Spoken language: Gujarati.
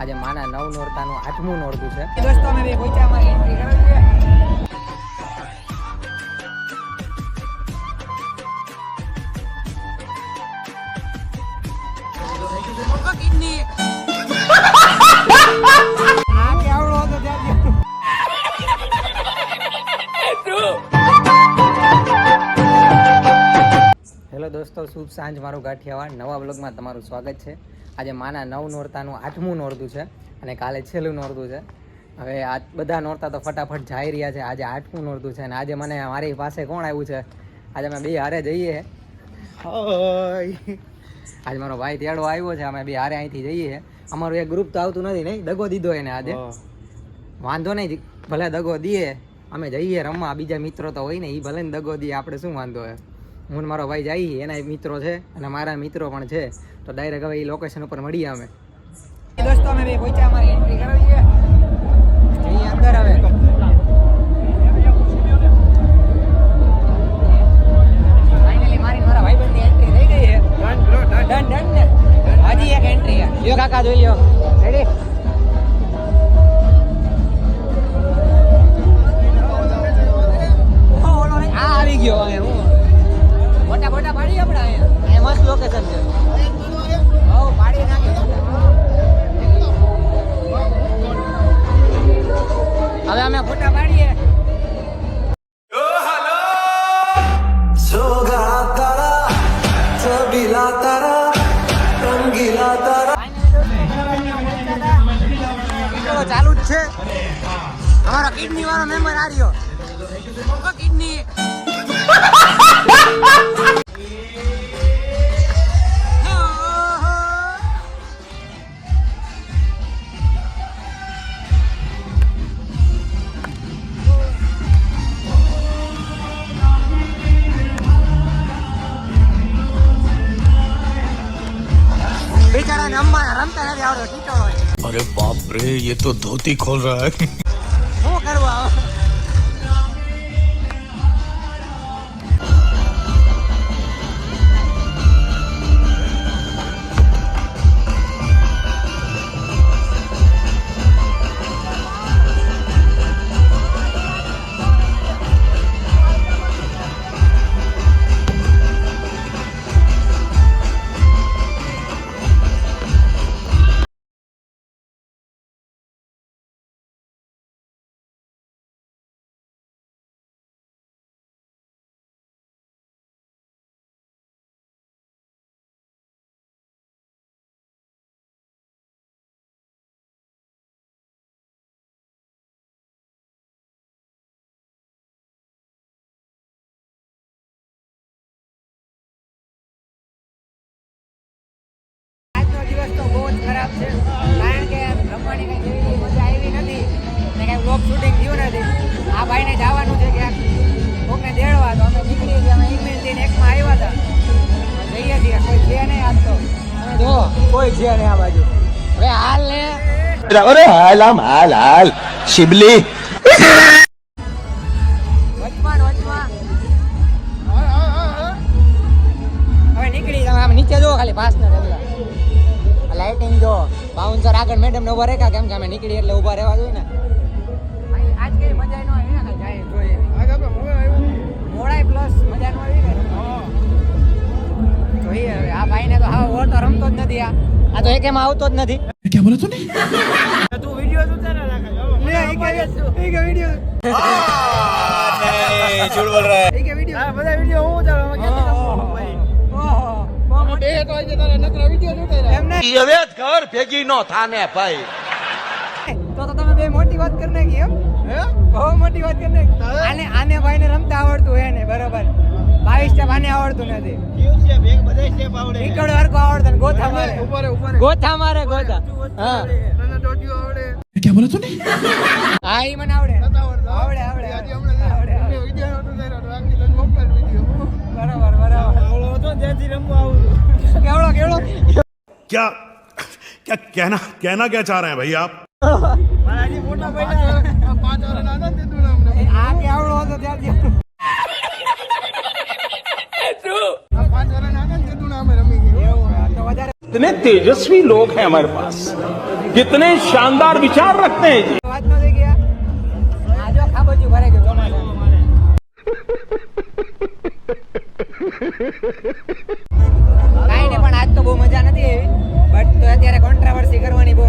આજે માના 9 નોરતાનું 8મું નોરતું છે. દોસ્તો અમે બે પહોંચ્યા, અમારી એન્ટ્રી કરાવી છે. હેલો દોસ્તો, શુભ સાંજ. મારું ગાંઠિયાવાડ નવા બ્લોગમાં તમારું સ્વાગત છે. આજે માના 9 નોરતાનું 8મું નોરતું છે અને કાલે છેલ્લું નોરતું છે. હવે આ બધા નોરતા તો ફટાફટ જઈ રહ્યા છે. આજે 8મું નોરતું છે અને આજે મને મારી પાસે કોણ આવ્યું છે? આજે અમે બે હારે જઈએ. આજે મારો ભાઈ તેડો આવ્યો છે, અમે બે હારે અહીંથી જઈએ. અમારું એક ગ્રુપ તો આવતું નથી, નહીં દગો દીધો એને આજે. વાંધો નહીં, ભલે દગો દઈએ, અમે જઈએ રમવા. બીજા મિત્રો તો હોય ને, એ ભલે ને દગો દઈએ, આપણે શું વાંધો હોય. હું મારો ભાઈ જઈએ, એના મિત્રો છે અને મારા મિત્રો પણ છે, તો ડાયરેક્ટ હવે એ લોકેશન ઉપર મળીએ અમે. દોસ્તો અમે બે પહોંચ્યા, અમારી એન્ટ્રી કરાવી છે. જઈએ અંદર. હવે ફાઇનલી મારા ભાઈબંધની એન્ટ્રી થઈ ગઈ છે. ડન ને હજી એક એન્ટ્રી છે. લ્યો કાકા જોઈ લ્યો. રેડી? આવી ગયો. હવે હું મોટા મોટા પાડી આપણે અહીંયા મસ્ત લોકેશન છે. હો પાડી નાખી. હવે અમે ફોટા પાડીએ. ચાલુ જ છે. અમારો કિડની વાળો મેમ્બર આ રહ્યો. કિડની बेचारा रमता नहीं आवड़ो टीटो। अरे बाप रे, ये तो धोती खोल रहा है। શું કરવા? તો બહુ જ ખરાબ છે, કારણ કે રમવાની કઈ જેવી મજા આવી નથી ને કઈ વ્લોગ શૂટિંગ થયું નથી. આ ભાઈને જવાનું છે ક્યાંક કોકને દેડવા, તો અમે નીકળીએ છીએ. અમે ઇમેલથી એકમાં આવ્યા હતા, જઈએ છીએ. કોઈ છે નહીં આજ તો. જો કોઈ છે નહીં આ બાજુ. હવે હાલ ને अरे हाल हम हाल शिबली વચમાં હવે નીકળી તમે આમ નીચે જો, ખાલી પાસ ને રેગલા લાઇટિંગ જો. બાઉન્સર આગળ મેડમ ને ઉભા રેખા, કેમ કે અમે નીકળી એટલે ઉભા રહેવા જોઈએ ને. આજ કઈ મજા ન આવી ને, જાય જોઈએ આજ આપણે મોડાઈ પ્લસ મજા ન આવી ને. જોઈએ હવે આ ભાઈને તો હા ઓર તો રમતો જ નથી. આ તો એકેમાં આવતો જ નથી. क्या बोला तूने? તું વિડિયો ઉતારે રાખે લે. એ કે વિડિયો नहीं झूठ बोल रहा है। એ કે વિડિયો આ બધા વિડિયો હું ઉતારવા કેમ ભાઈ. ઓહો કોમ બે તો આજે તારે નકરા વિડિયો ઉતારે એમ નહીં. હવે ઘર ભેગી નો થાને ભાઈ. તો તમે બે મોટી વાત કરી નાખી એમ. હે બહુ મોટી વાત કરી નાખી. આને ભાઈને રમતા આવડતું હે ને, બરોબર. 22 સ્ટેપ આને આવડતું નથી. કેવું છે? બધા સ્ટેપ આવડે. નીકળ હરકો આવડે ને ગોથા મારે. ઉપર ગોથા મારે ગોથા. હા તને ટોટીઓ આવડે. क्या बोला तूने? હા ઈ મને આવડે. આવડે આજે આવડે વિડિયો નોટ ઉતાર્યો તો આખી તને મોકલ વિડિયો. બરાબર આવડો તો જેથી રમવા આવું. કેવડો क्या क्या कहना क्या चाह रहे हैं भाई आप? મારાજી મોટા પૈડા 5 વર્ષ નાના તે તું નામ આ કે આવડો હતો ત્યારથી. શું 5 વર્ષ નાના તે તું નામ રમી ગયો. એવું તો વધારે इतने तेजस्वी लोग हैं हमारे पास। कितने शानदार विचार रखते हैं जी। વાત નો થઈ ગયા આ જો ખાબોચી ભરાઈ ગયું ચોમાસા કાંઈ નહીં પણ આજ તો બહુ મજા નથી આવી બટ તો અત્યારે કોન્ટ્રાવર્સી કરવાની બહુ